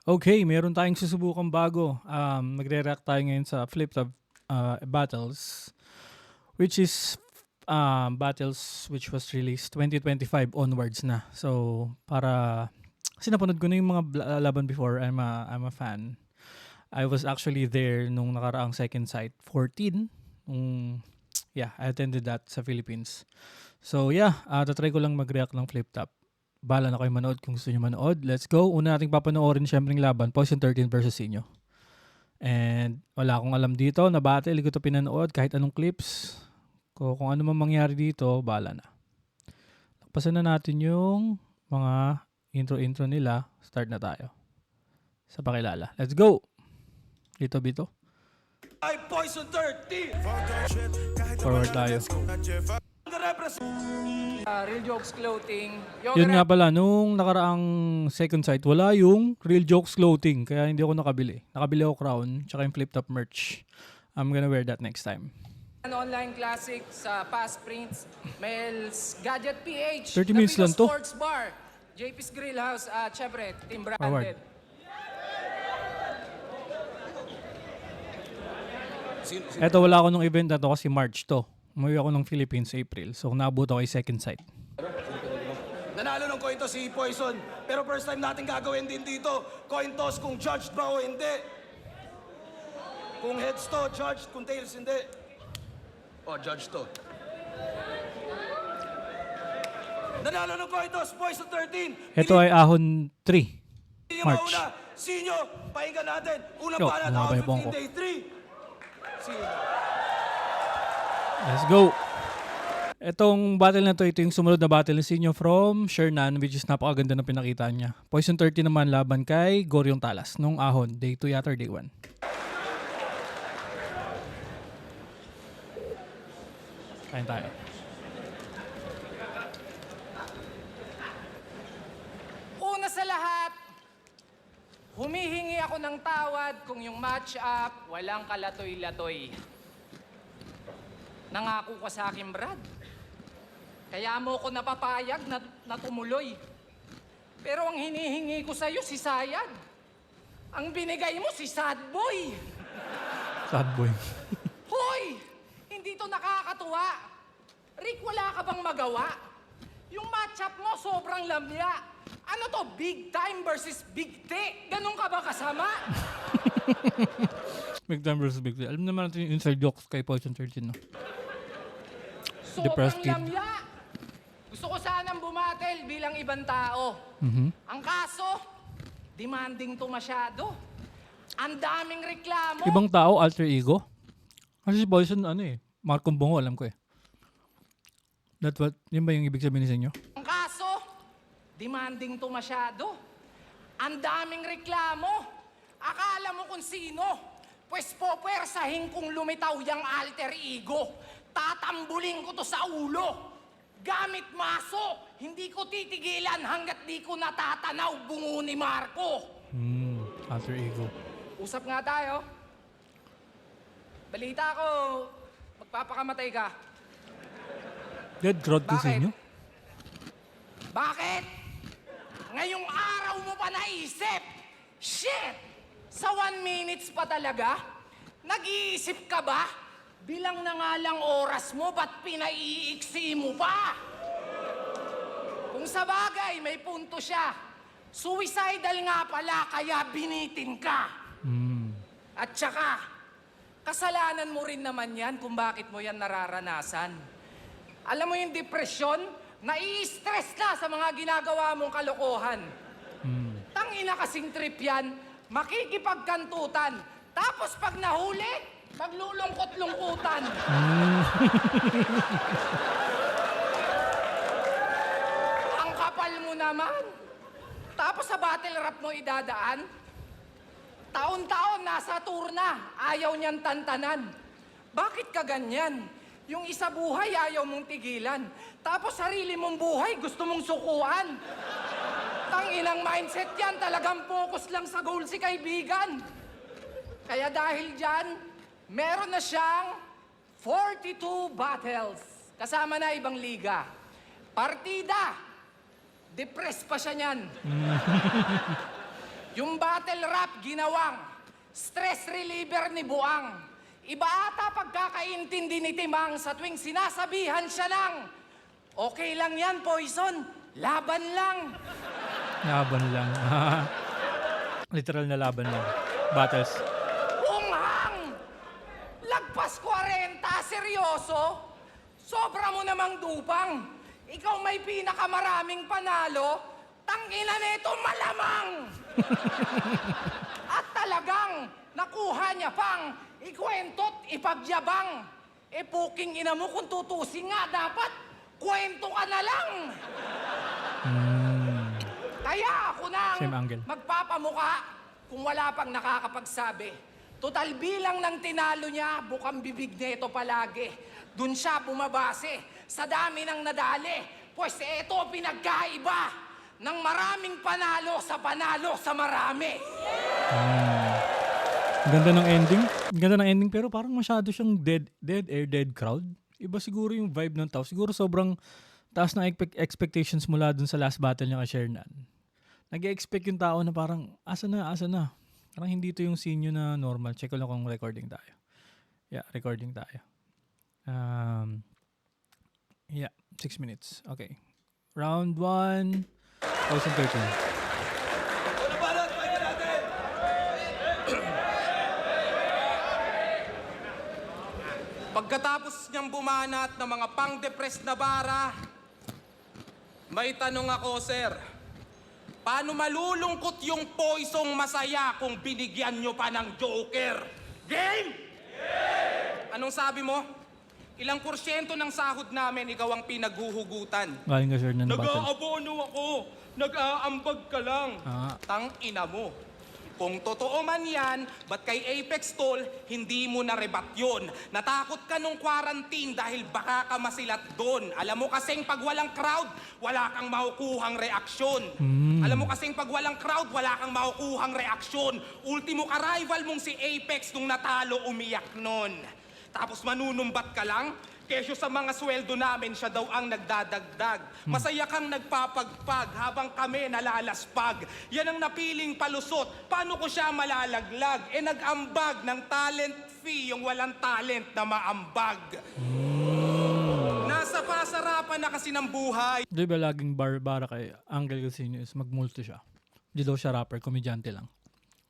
Okay, meron tayong susubukang bago. Magre-react tayo ngayon sa flip top battles, which is battles which was released 2025 onwards na. So, para kasi napanood ko na yung mga laban before. I'm a fan. I was actually there nung nakaraang second sight 14. Yeah, I attended that sa Philippines. So yeah, tatry ko lang mag-react ng flip top. Bala na kayo manood kung gusto nyo manood. Let's go. Una nating papanoorin syempre yung laban, Poison 13 versus Sinyo. And wala akong alam dito na battle. Hindi ko ito pinanood kahit anong clips. Kung ano man mangyari dito, bala na. Lakpasan na natin yung mga intro nila. Start na tayo. Sa pakilala. Let's go! Dito, Bito. Ay Poison 13! Forward tayo. Real Jokes Clothing. Yun nga pala, nung nakaraang second sight, wala yung Real Jokes clothing. Kaya hindi ako nakabili. Nakabili ako crown, tsaka yung flip top merch. I'm gonna wear that next time. An online classic sa Past Prints, Mel's Gadget PH, 30 minutes lang to. Sports Bar, JP's Grill House, at syempre, Team Forward. Branded. Eto, wala ako nung event na to kasi March to. Umuwi ako ng Philippines April. So, naabot ako yung second sight. Nanalo ng coin toss si Poison, pero first time natin gagawin din dito. Coin toss kung judged ba o hindi. Kung heads to, judged. Kung tails, hindi. O, judged to. Nanalo ng coin toss, Poison 13. Ito ay ahon 3. Hindi March. mauna. Sinyo, pahinga natin. Unang Yo, banat, bumaba ahon yung bongko. 15, day 3. Sinyo. Let's go! Etong battle na to, ito yung sumunod na battle ni Sinyo from Shernan, which is napakaganda na pinakita niya. Poison 30 naman laban kay Goryong Talas nung ahon, day 2 yata or day 1. Kain tayo. Una sa lahat, humihingi ako ng tawad kung yung match-up walang kalatoy-latoy. Nangako ka sa akin, Brad. Kaya mo ko napapayag na tumuloy. Pero ang hinihingi ko sa'yo, si Sayad. Ang binigay mo, si Sad Boy. Sad boy. Hoy! Hindi to nakakatuwa. Rick, wala ka bang magawa? Yung matchup mo, sobrang lamya. Ano to, big time versus big T? Ganun ka ba kasama? Big time versus big deal. Alam naman natin yung inside jokes kay Poison 13, no? Sobrang Depressed kid. lamya. Gusto ko sanang bumatel bilang ibang tao. Mhm. Ang kaso, demanding to masyado. Ang daming reklamo. Ibang tao, alter ego. Kasi si Poison, Marcom Bongo, alam ko eh. Yun ba yung ibig sabihin sa inyo? Ang kaso, demanding to masyado. Ang daming reklamo. Akala mo kung sino. Pwes popwersahin kung lumitaw yung alter ego. Tatambulin ko to sa ulo. Gamit maso. Hindi ko titigilan hanggat di ko natatanaw bungo ni Marco. Alter ego. Usap nga tayo. Balita ko, magpapakamatay ka. Dead crowd ko sa Bakit? inyo? Bakit? Ngayong araw mo pa naisip? Shit! Sa 1 minutes pa talaga? Nag-iisip ka ba? Bilang na nga lang oras mo, ba't pinaiiksi mo pa? Kung sa bagay, may punto siya. Suicidal nga pala, kaya binitin ka. At saka, kasalanan mo rin naman yan kung bakit mo yan nararanasan. Alam mo yung depresyon, nai-stress ka sa mga ginagawa mong kalokohan. Tangina kasing trip yan, makikipagkantutan. Tapos pag nahuli, maglulungkot-lungkutan. Ang kapal mo naman. Tapos sa battle rap mo idadaan, taon-taon nasa tour na, ayaw niyan tantanan. Bakit ka ganyan? Yung isa buhay ayaw mong tigilan. Tapos sarili mong buhay gusto mong sukuan. Tanginang mindset yan, talagang focus lang sa goal si kaibigan. Kaya dahil dyan, meron na siyang 42 battles. Kasama na ibang liga. Partida, depressed pa siya niyan. Yung battle rap ginawang stress reliever ni Buang. Iba ata pagkakaintindi ni Timang sa tuwing sinasabihan siya ng, okay lang yan, Poison. Laban lang. Laban lang. Literal na laban lang. Battles. Unghang! Lagpas 40, seryoso? Sobra mo namang dupang. Ikaw may pinakamaraming panalo, tangina nito malamang! At talagang nakuha niya pang ikwento't ipagyabang. E puking ina mo kung tutusin nga dapat, kwento ka na lang! Kaya ako nang Same angle. magpapamuka kung wala pang nakakapagsabi. Total bilang ng tinalo niya, bukang bibig nito palagi. Dun siya bumabase sa dami ng nadali. Pues eto pinagkaiba ng maraming panalo sa marami. Ganda ng ending. Ganda ng ending pero parang masyado siyang dead air, dead crowd. Iba siguro yung vibe ng tao. Siguro sobrang taas ng expectations mula dun sa last battle niya kay Shernan. Nag-expect yung tao na parang, asa na. Parang hindi to yung scene nyo na normal. Check ko lang kung recording tayo. Yeah, recording tayo. Yeah, 6 minutes. Okay. Round 1, 2013. Una balot, pwede natin! Pagkatapos niyang bumanat ng mga pang-depressed na bara, may tanong ako, sir. Paano malulungkot yung Poisong masaya kung binigyan nyo pa ng Joker? Game? Anong sabi mo? Ilang porsyento ng sahod namin ikaw ang pinaghuhugutan? Galing ka Shernan battle. Nag-aabono ako. Nag-aambag ka lang. Tang ina mo. Kung totoo man yan, ba't kay Apex Tol, hindi mo narebat yun? Natakot ka nung quarantine dahil baka ka masilat doon. Alam mo kasing pag walang crowd, wala kang makukuhang reaksyon. Alam mo kasing pag walang crowd, wala kang makukuhang reaksyon. Ultimo ka-rival mong si Apex nung natalo, umiyak nun. Tapos manunumbat ka lang? Kesyo sa mga sweldo namin, siya daw ang nagdadagdag. Masaya kang nagpapagpag habang kami nalalaspag. Yan ang napiling palusot. Paano ko siya malalaglag? Nag-ambag ng talent fee yung walang talent na maambag. Nasa pasarapan na kasi ng buhay. Di ba laging bara kay Angel Casino is magmulto siya? Di daw siya rapper, komedyante lang.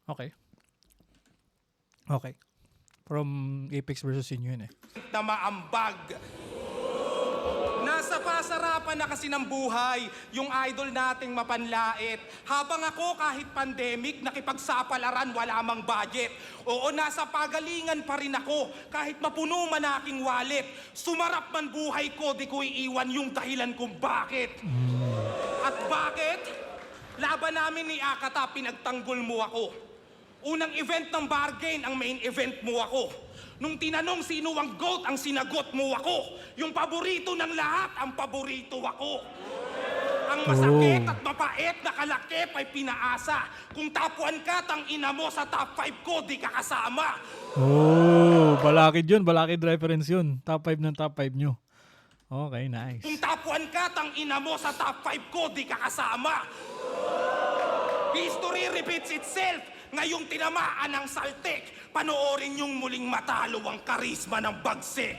Okay. From Apex versus Inyo yun eh. Na maambag. Nasa pasarapan na kasi ng buhay, yung idol nating mapanlait. Habang ako kahit pandemic, nakipagsapalaran, wala mang budget. Oo, nasa pagalingan pa rin ako, kahit mapuno man aking wallet. Sumarap man buhay ko, di ko iiwan yung dahilan kung bakit. At bakit? Laban namin ni Akata, pinagtanggol mo ako. Unang event ng bargain, ang main event mo ako. Nung tinanong sino ang GOAT, ang sinagot mo ako. Yung paborito ng lahat, ang paborito ako. Ang masakit at mapait na kalakip ay pinaasa. Kung top 1 ka, tang ina mo sa top 5 ko, di ka kasama. Balakid yun. Balakid reference yun. Top 5 ng top 5 nyo. Okay, nice. Kung top 1 ka, tang ina mo sa top 5 ko, di ka kasama. History repeats itself. Ngayong tinamaan ng saltik, panoorin yung muling matalo ang karisma ng bagsik.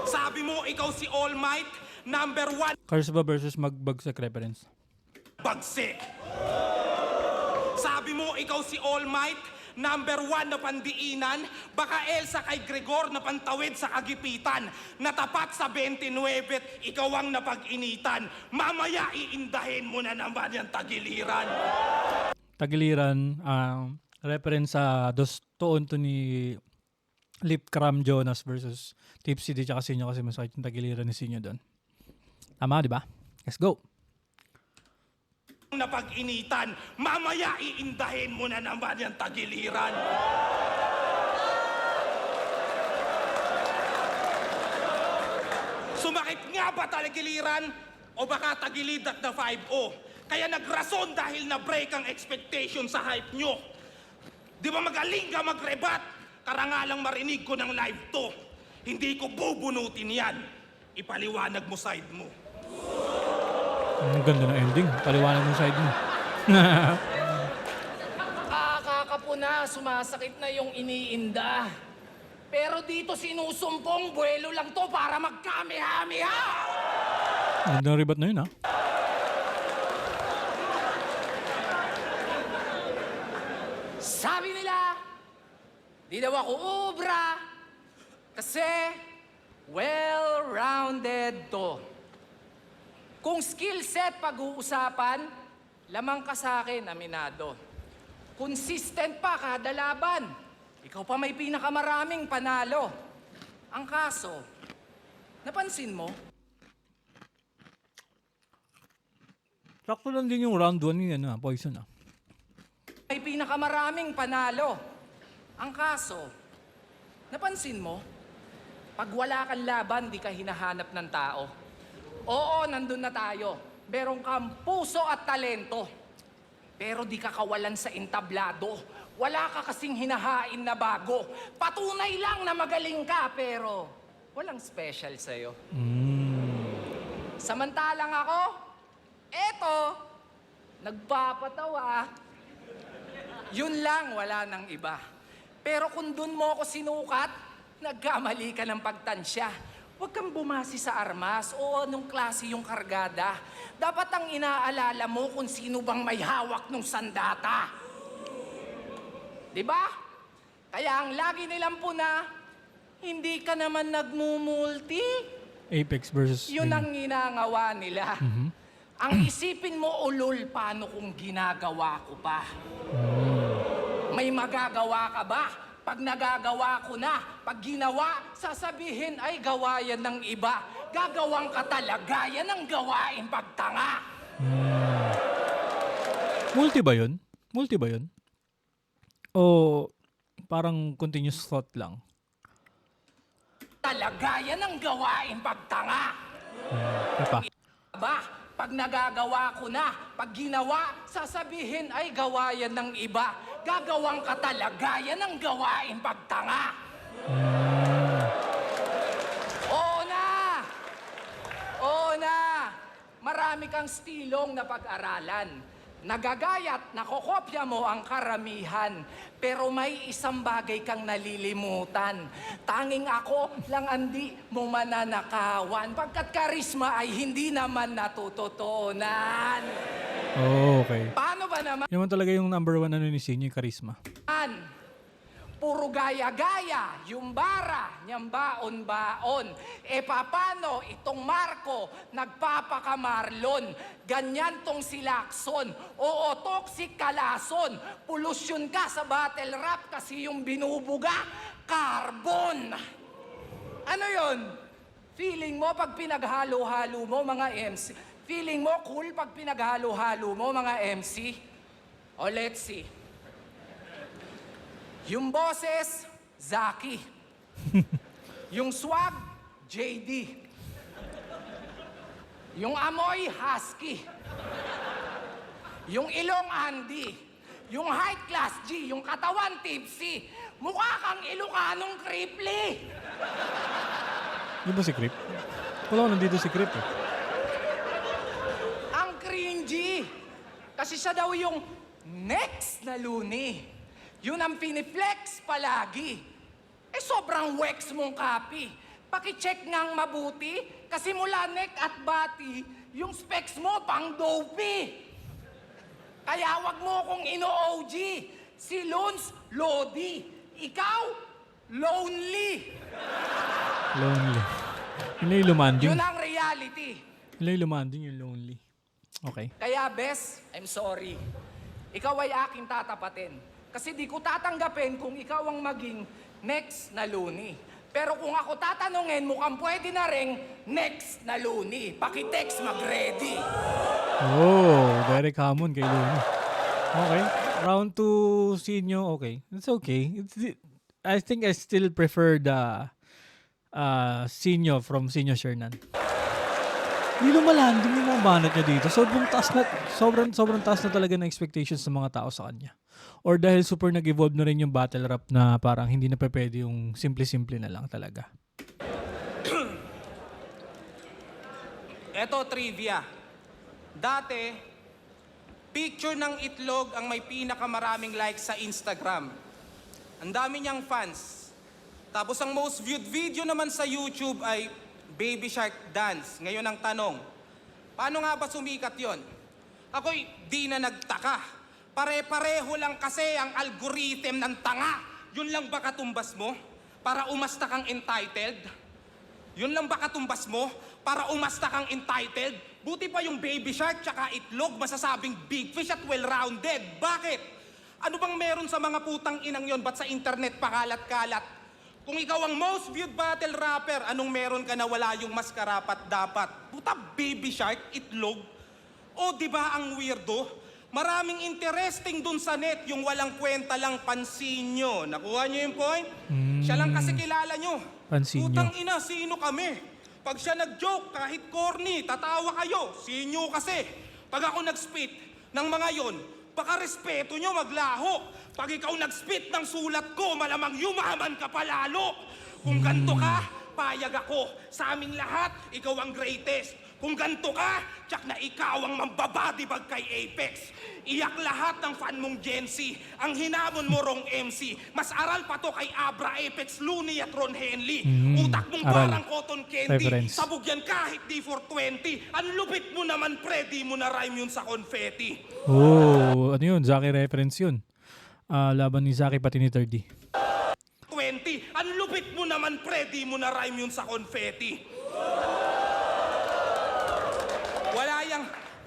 Sabi mo, ikaw si All Might, number 1 Karsba versus magbagsak reference. bagsik. Sabi mo, ikaw si All Might, number 1 na pandiinan, baka Elsa kay Gregor na pantawid sa kagipitan, natapat sa 29, ikaw ang napag-initan. Mamaya iindahin mo na naman yung tagiliran. Tagiliran, reference sa Dos Toon to ni Lip Cram Jonas versus Tipsy D tsaka Sinyo kasi masakit yung tagiliran ni Sinyo doon. Tama, di ba? Let's go! Napag-initan, mamaya iindahin mo na naman yung tagiliran. Sumakit nga ba tagiliran o baka tagilid at na 5-0? Kaya nagrason dahil na-break ang expectation sa hype nyo. Di ba magaling ka mag-rebat? Karangalang marinig ko ng live to. Hindi ko bubunutin yan. Ipaliwanag mo side mo. Ang ganda ng ending. Paliwanag mo side mo. na, sumasakit na yung iniinda. Pero dito sinusumpong, buwelo lang to para magkami-hami-ha! Ganda ng ribat na yun, ha? Sabi nila, di daw ako ubra kasi well-rounded to. Kung skill set pag-uusapan, lamang ka sa akin, aminado. Consistent pa kada laban. Ikaw pa may pinakamaraming panalo. Ang kaso, napansin mo? Sakto lang din yung round 1 ni Poison, ha? May pinakamaraming panalo. Ang kaso, napansin mo? Pag wala kang laban, di ka hinahanap ng tao. Oo, nandun na tayo. Meron kang puso at talento. Pero di ka kawalan sa entablado. Wala ka kasing hinahain na bago. Patunay lang na magaling ka, pero walang special sa'yo. Samantalang ako, eto, nagpapatawa. Yun lang, wala nang iba. Pero kung dun mo ako sinukat, nagkamali ka ng pagtansya. Huwag kang bumasi sa armas o anong klase yung kargada. Dapat ang inaalala mo kung sino bang may hawak ng sandata. Diba? Kaya ang lagi nilang puna, hindi ka naman nagmumulti. Apex versus... Yun ang ginagawa nila. Ang isipin mo, ulol, paano kung ginagawa ko pa? May magagawa ka ba? Pag nagagawa ko na, pag ginawa, sasabihin ay gawa yan ng iba. Gagawang ka talaga, yan ang gawain pagtanga. Multi ba yun? Multi ba yun? O parang continuous thought lang? Talaga yan ang gawain pagtanga. Pa. Ba, pag nagagawa ko na, pag ginawa, sasabihin ay gawa yan ng iba. Gagawang ka talaga, yan ang gawain pagtanga. Oo na! Oo na! Marami kang stilong na pag-aralan. Nagagayat, nakokopya mo ang karamihan. Pero may isang bagay kang nalilimutan. Tanging ako lang andi mo mananakawan. Pagkat karisma ay hindi naman natututunan. Oh, okay. Paano ba naman? Yun naman talaga yung number 1 ni Sinyo, yung charisma. Puro gaya-gaya, yung bara, niyang baon-baon. E papano itong Marco, nagpapakamarlon. Ganyan tong si Lacson. Oo, toxic kalason. Pollution ka sa battle rap kasi yung binubuga, carbon. Ano yon? Feeling mo pag pinaghalo-halo mo mga MC? Feeling mo cool pag pinaghalo-halo mo mga MC? O let's see. Yung boses, Zaki. Yung swag, JD. Yung amoy, Husky. Yung ilong, Andy. Yung height class, G. Yung katawan, Tipsy. Mukha kang Ilocanong Cripply. Di ba si Crip? Wala ko nandito si Crip, eh. Ang cringy. Kasi siya daw yung next na Looney. Yun ang piniflex palagi. Eh sobrang wex mong copy. Pakicheck ngang mabuti kasi mula neck at body, yung specs mo pang dopey. Kaya wag mo kong ino-OG. Si Lons, Lodi. Ikaw, lonely. Lonely. Yun lang yung lumanding. Yun ang reality. Yun lang yung lumanding, yung lonely. Okay. Kaya, Bes, I'm sorry. Ikaw ay aking tatapatin. Kasi di ko tatanggapin kung ikaw ang maging next na Looney. Pero kung ako tatanungin, mukhang pwede na ring next na Looney. Pakitext, mag-ready. Oh, very common kay Looney. Okay. Round 2, Sinyo, okay. It's okay. I think I still prefer the Sinyo from Sinyo Shernan. Hindi lumalanding yung mga banat niya dito. Sobrang taas na talaga ng expectations ng mga tao sa kanya. Or dahil super nag-evolve na rin yung battle rap na parang hindi na pwede yung simple-simple na lang talaga. Eto trivia. Dati, picture ng itlog ang may pinakamaraming likes sa Instagram. Ang dami niyang fans. Tapos ang most viewed video naman sa YouTube ay Baby Shark Dance. Ngayon ang tanong, paano nga ba sumikat yon? Ako'y di na nagtaka. Pare-pareho lang kasi ang algorithm ng tanga. Yun lang ba katumbas mo? Para umasta kang entitled? Yun lang ba katumbas mo? Para umasta kang entitled? Buti pa yung Baby Shark tsaka itlog masasabing big fish at well-rounded. Bakit? Ano bang meron sa mga putang inang yon? Ba't sa internet pakalat-kalat? Kung ikaw ang most viewed battle rapper, anong meron ka na wala yung mas karapat dapat? Puta, Baby Shark, itlog? O di ba ang weirdo? Maraming interesting dun sa net, yung walang kwenta lang pansin nyo. Nakuha nyo yung point? Siya lang kasi kilala nyo. Pansin nyo. Putang ina, sino kami? Pag siya nag-joke, kahit corny, tatawa kayo. Sinyo kasi. Pag ako nag-spit ng mga yon, baka respeto nyo maglaho. Pag ikaw nag-spit ng sulat ko, malamang yumaman ka palalo. Kung ganto ka, payag ako. Sa aming lahat, ikaw ang greatest. Kung ganto ka, tsak na ikaw ang mambabadibag kay Apex. Iyak lahat ng fan mong Gen Z. Ang hinamon mo rong MC. Mas aral pa to kay Abra, Apex, Looney at Ron Henley. Utak mong aral. parang cotton candy. Reference. Sabog yan kahit di 420. Ang lupit mo naman, pre, di mo na rhyme yun sa confetti. Oh, ano yun? Zaki reference yun. Laban ni Zaki pati ni 30. 20. Ang lupit mo naman, pre, di mo na rhyme yun sa confetti.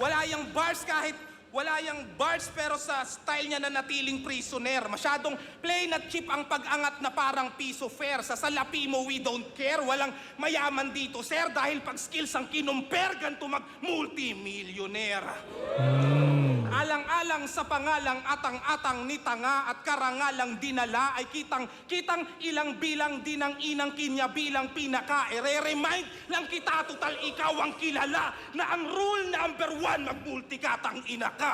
Wala yang bars kahit wala yang bars pero sa style niya na natiling prisoner. Masyadong plain at cheap ang pag-angat na parang piso fair. Sa salapi mo we don't care. Walang mayaman dito, sir, dahil pag skills ang kinumpare, ganito mag-multimillionaire. Alang-alang sa pangalang atang-atang ni tanga at karangalang dinala ay kitang ilang bilang din ang inang kinya bilang pinaka. Ere-remind lang kita total ikaw ang kilala na ang rule number 1 mag-multikatang ina ka.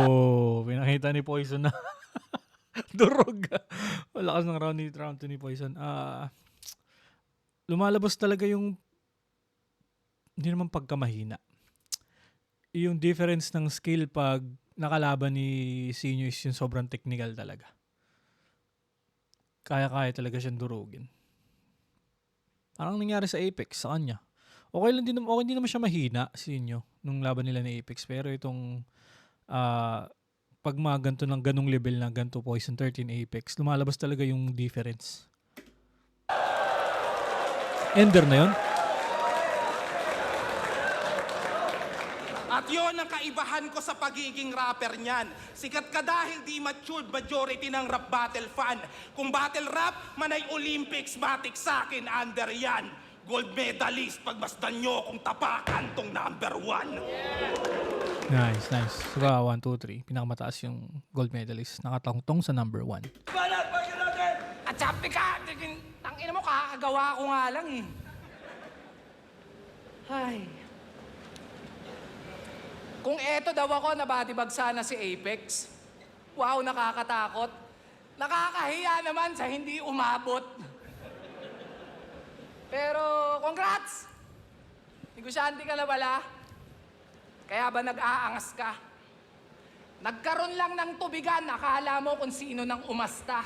Oh, pinakita ni Poison na durog. Malakas ng round 2 ni Poison. Lumalabas talaga yung hindi naman pagkamahina. Yung difference ng skill pag nakalaban ni Sinyo is yung sobrang technical talaga. Kaya-kaya talaga siyang durugin. Parang nangyari sa Apex sa kanya. Okay din naman siya mahina, Sinyo, nung laban nila ni Apex. Pero itong pag mga ganito ng ganong level na ganito Poison 13 Apex, lumalabas talaga yung difference. Ender na yun? At yun ang kaibahan ko sa pagiging rapper niyan. Sikat ka dahil di matured majority ng rap battle fan. Kung battle rap, manay Olympics, matik sa'kin, under yan. Gold medalist, pagmasdan nyo kung tapakan tong number 1. Nice. Saka 1, 2, 3. Pinakamataas yung gold medalist. Nakatangtong sa number 1. Banat, bagay natin! At sabi ka, tangina mo, kakagawa ko nga lang eh. Ay. Kung eto daw ako, nabadibag sana si Apex. Wow, nakakatakot. Nakakahiya naman sa hindi umabot. Pero, congrats! Negosyante ka na wala. Kaya ba nag-aangas ka? Nagkaroon lang ng tubigan, akala mo kung sino nang umasta.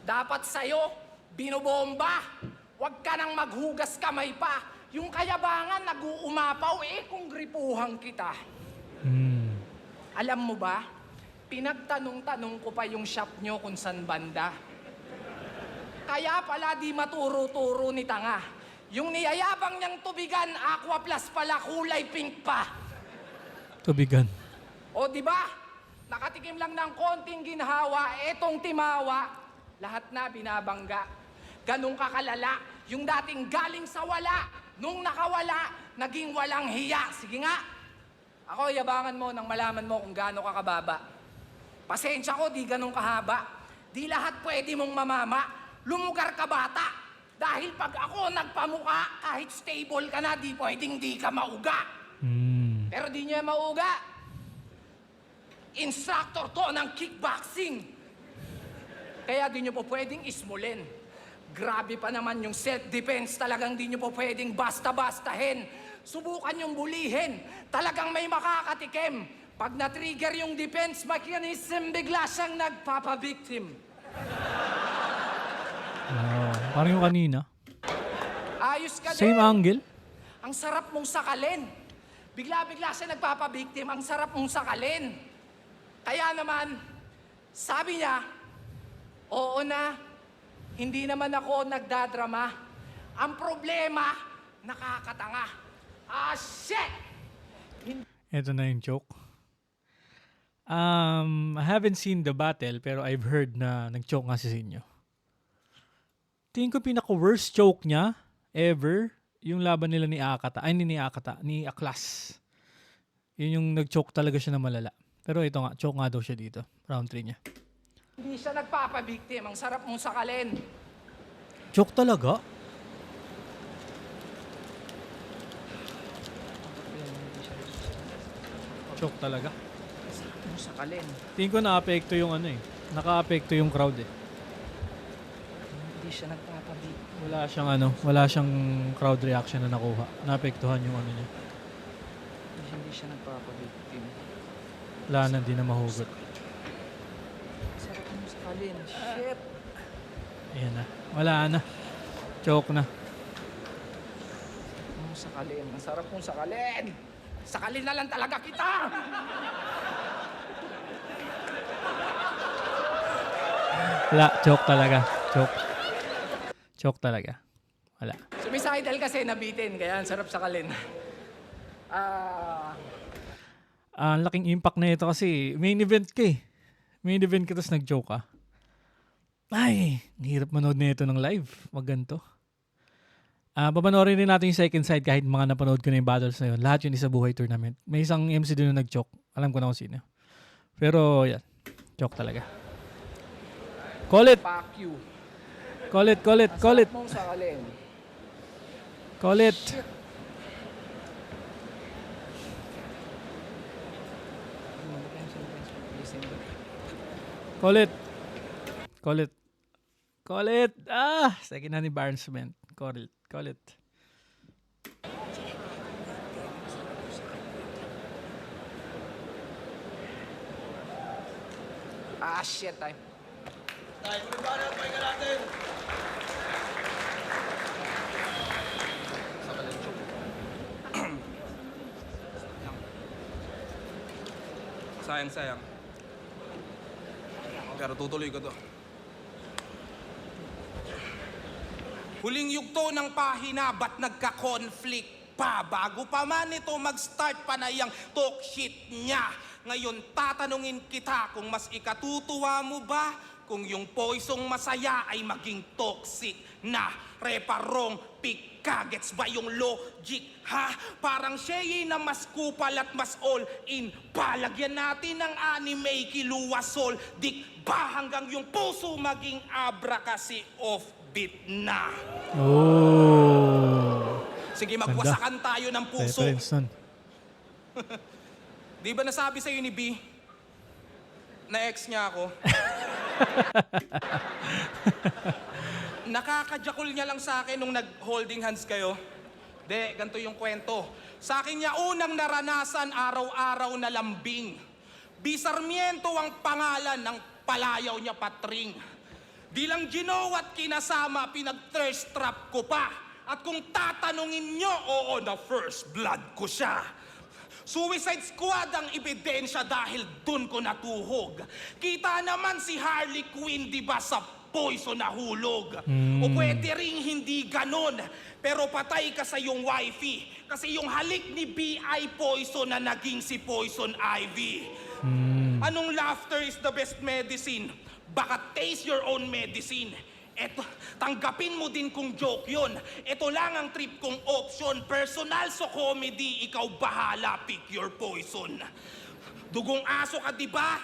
Dapat sa'yo, binobomba. Huwag ka nang maghugas kamay pa. Yung kayabangan, nag-uumapaw, kung gripuhan kita. Alam mo ba, pinagtanong-tanong ko pa yung shop nyo kung san banda. Kaya pala di maturo-turo ni tanga. Yung niyayabang niyang tubigan, Aqua Plus pala, kulay pink pa. Tubigan. O di ba? Nakatikim lang ng konting ginhawa, etong timawa, lahat na binabangga. Ganong kakalala, yung dating galing sa wala, nung nakawala, naging walang hiya. Sige nga, ako yabangan mo nang malaman mo kung gaano ka kababa. Pasensya ko, di ganong kahaba. Di lahat pwede mong mamama. Lumugar ka bata. Dahil pag ako nagpamuka, kahit stable ka na, di pwedeng di ka mauga. Pero di niya mauga. Instructor to ng kickboxing. Kaya di niyo po pwedeng ismulin. Grabe pa naman yung self-defense, talagang di niyo po pwedeng basta-bastahin. Subukan yung bulihin. Talagang may makakatikim. Pag na-trigger yung defense mechanism, bigla siyang nagpapabiktim. Parang yung kanina. Ayos ka Same din. angle. Ang sarap mong sakalin. Bigla-bigla siya nagpapabiktim. Ang sarap mong sakalin. Kaya naman, sabi niya, oo na, hindi naman ako nagdadrama. Ang problema, nakakatanga. Ah, shit! Ito na yung joke. I haven't seen the battle, pero I've heard na nag-choke nga si Sinyo. Tingin ko pinaka-worst choke niya ever, yung laban nila ni Akata. Ay, ni Akata, ni Aklas. Yun yung nag-choke talaga siya na malala. Pero ito nga, choke nga daw siya dito. Round 3 niya. Hindi siya nagpapabiktim. Ang sarap mong sakalin. Choke talaga? Choke talaga? Sarap mong sakalin. Tingin ko na-apekto yung ano eh. Naka-apekto yung crowd eh. Hindi siya nagpapabiktim. Wala siyang crowd reaction na nakuha. Naapektuhan yung ano niya. Hindi siya nagpapabiktim. Wala na, di na mahugot. Sarap mong sakalin. Shit! Ayan na. Wala na. Choke na. Ang sakalin. Ang sarap mong sakalin. Sakalin na lang talaga kita! Wala. Choke talaga. Choke. Choke talaga. Wala. Sumisidal kasi nabitin, kaya ang sarap sakalin. Ang laking impact na ito kasi main event ka eh. Main event ka tapos nag-joke ka. Ay, ang hirap manood na ito ng live. Wag ganito. Papanoorin rin natin yung second side kahit mga napanood ko na yung battles na yun. Lahat yun isa buhay tournament. May isang MC doon na nag-joke. Alam ko na kung sino. Pero yan. Joke talaga. Call it! Fuck you. Call it! Call it! Call it! Ang sarap mong sakalin. Call it! Call it! Call it! Call it! Second hand embarrassment. Call it. Call it. Ah, shit, time. Tayo, kulibahan at pahinga natin. Sayang. Pero tutuloy ko to. Huling yugto ng pahina, ba't nagka-conflict pa? Bago pa man ito mag-start pa na yung talk shit niya. Ngayon tatanungin kita kung mas ikatutuwa mo ba kung yung poisong masaya ay maging toxic na reparong pika. Gets ba yung logic, ha? Parang siya na mas kupal at mas all in. Palagyan natin ng anime kiluwasol. Dik ba hanggang yung puso maging abra kasi offbeat na. Oh. Sige, magwasakan tayo ng puso. Reference nun. Di ba nasabi sa'yo ni B? Na ex niya ako? Nakakadjakul niya lang sa akin nung nag-holding hands kayo. De, ganito yung kwento. Sa akin niya unang naranasan araw-araw na lambing. B. Sarmiento ang pangalan ng palayaw niya patring. Di lang ginawa at kinasama, pinag-thirst trap ko pa. At kung tatanungin niyo, oo, na first blood ko siya. Suicide Squad ang ebidensya dahil dun ko natuhog. Kita naman si Harley Quinn, di ba, sa poison na hulog. O pwede ring hindi ganon, pero patay ka sa iyong wifey. Kasi yung halik ni B.I. Poison na naging si Poison Ivy. Anong laughter is the best medicine? Baka taste your own medicine. Eto, tanggapin mo din kung joke yun. Ito lang ang trip kong option. Personal so comedy, ikaw bahala, pick your poison. Dugong aso ka, di ba?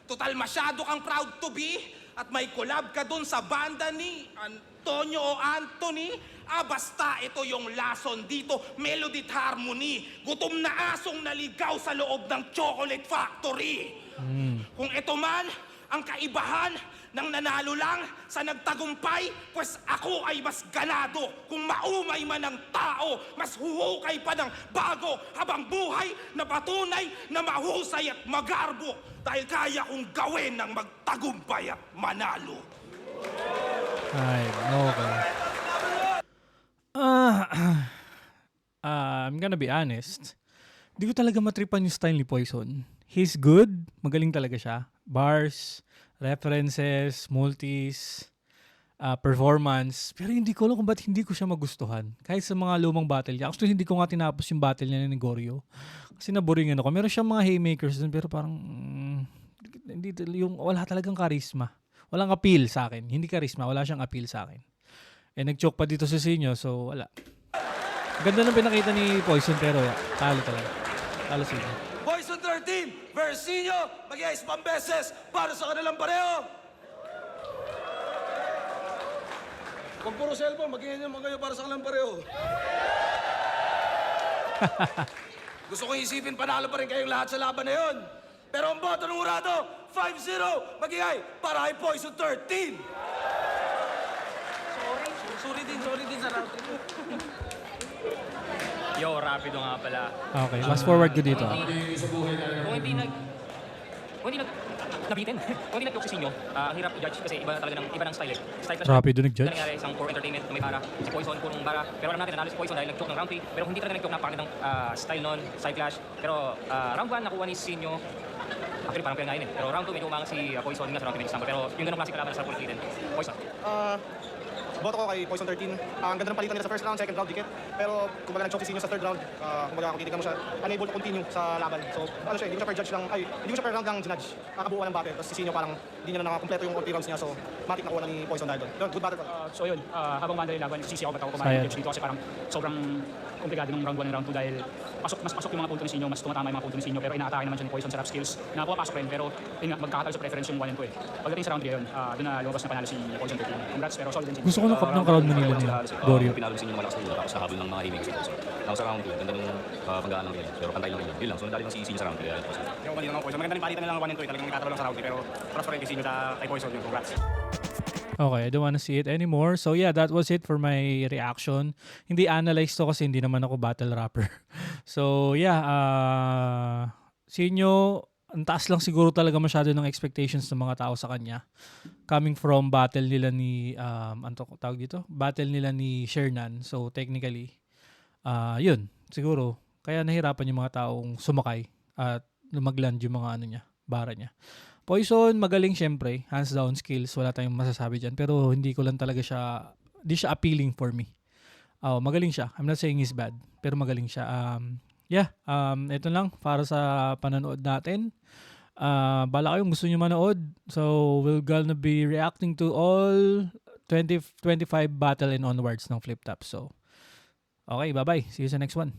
Total masyado kang proud to be. At may collab ka dun sa banda ni Antonio o Anthony. Basta ito yung lason dito, melody at harmony. Gutom na asong naligaw sa loob ng chocolate factory. Kung ito man Ang kaibahan ng nanalo lang sa nagtagumpay, pues ako ay mas ganado. Kung maumay man ang tao, mas huhukay pa ng bago habang buhay na patunay na mahusay at magarbo dahil kaya kong gawin ng magtagumpay at manalo. Ay, okay. I'm gonna be honest. Di ko talaga matripan yung style ni Poison. He's good. Magaling talaga siya. Bars, references, multis, performance. Pero hindi ko alam kung ba't hindi ko siya magustuhan. Kahit sa mga lumang battle niya. Actually, hindi ko nga tinapos yung battle niya ni Goryo. Kasi naboringan ako. Meron siyang mga haymakers dun, pero parang hindi, yung, wala talagang charisma. Walang appeal sa akin. Hindi charisma. Wala siyang appeal sa akin. Eh, nag-choke pa dito sa Sinyo, so wala. Ganda ng pinakita ni Poison, pero talo talaga. Talo Sinyo. Poison 13 versus Sinyo, mag-ice pambeses para sa kanilang pareho. Huwag puro cellphone, mag-iinyo kayo para sa kanilang pareho. Gusto kong isipin, panalo pa rin kayong lahat sa laban na yun. Pero ang boto ng urado, 5-0, mag-iay para kay Poison 13. Sorry din sa round trip. Yo, rapido nga pala. Okay, fast forward ko dito. Kung hindi nabitin, kung hindi nag-choke si Sinyo, ang hirap i-judge kasi iba ng style eh. Style clash. Rapido nag-judge. Ito nangyari, isang core entertainment na may bara. Si Poison, purong bara. Pero alam natin, nanalo si Poison dahil nag-choke ng round 3. Pero hindi talaga nag-choke, napakagandang style nun, side clash. Pero round 1, nakuha ni Sinyo. Actually, parang pinangayin eh. Pero round 2, medyo umangang si Poison nga sa round 3 example. Pero yung ganong klase kalaban sa full din. Poison. Boto ko kay Poison 13. Ang ganda ng palitan nila sa first round, second round, dikit. Pero kumbaga nag-choke si Sinyo sa third round. Kumbaga kung titignan mo siya, unable to continue sa laban. So ano siya, hindi ko siya per judge lang, hindi ko siya per round lang ginudge. Kakabuuan ng battle. Tapos si Sinyo parang hindi niya na nakakompleto yung all 3 rounds niya. So matik nakuha na ni Poison dahil doon. Good battle. So yun, habang mandali laban, sisi ako ba't ako kumain ng dito kasi parang sobrang komplikado ng round 1 and round 2 dahil mas pasok yung mga punto ni Sinyo, mas tumatama yung mga punto ni Sinyo, pero inaatake naman siya ni Poison sa rap skills na pumapasok rin, pero yun nga, magkakatalo sa preference yung 1 and 2 eh. Pagdating sa round 3 yun, doon na lumabas na panalo si Poison 13. Congrats, pero solid din si Gusto ko ng crowd Manila nila. Goryo. Pinalo sa inyo malakas na tapos nahabol ng mga imig sa puso. Tapos sa round 2, ganda ng panggaan lang nila. Pero pantay lang nila. Yun lang. So nadali lang si Sinyo sa round 3. Yung kanina ng Poison, maganda ng palitan nila ng 1 and 2. Talagang nagtatalo lang sa round 3. Pero props pa rin kay Sinyo kay Poison. Congrats. Okay, I don't wanna see it anymore. So yeah, that was it for my reaction. Hindi analyze to kasi hindi naman ako battle rapper. So yeah, Sinyo, ang taas lang siguro talaga masyado ng expectations ng mga tao sa kanya. Coming from battle nila ni, tawag dito? Battle nila ni Shernan. So technically, yun, siguro. Kaya nahirapan yung mga taong sumakay at lumagland yung mga bara niya. Poison, magaling syempre. Hands down skills. Wala tayong masasabi dyan. Pero hindi ko lang talaga hindi siya appealing for me. Magaling siya. I'm not saying he's bad. Pero magaling siya. Ito lang para sa panonood natin. Bala kayong gusto nyo manood. So, we're gonna be reacting to all 25 battle and onwards ng Flip Top. So, okay, bye-bye. See you sa next one.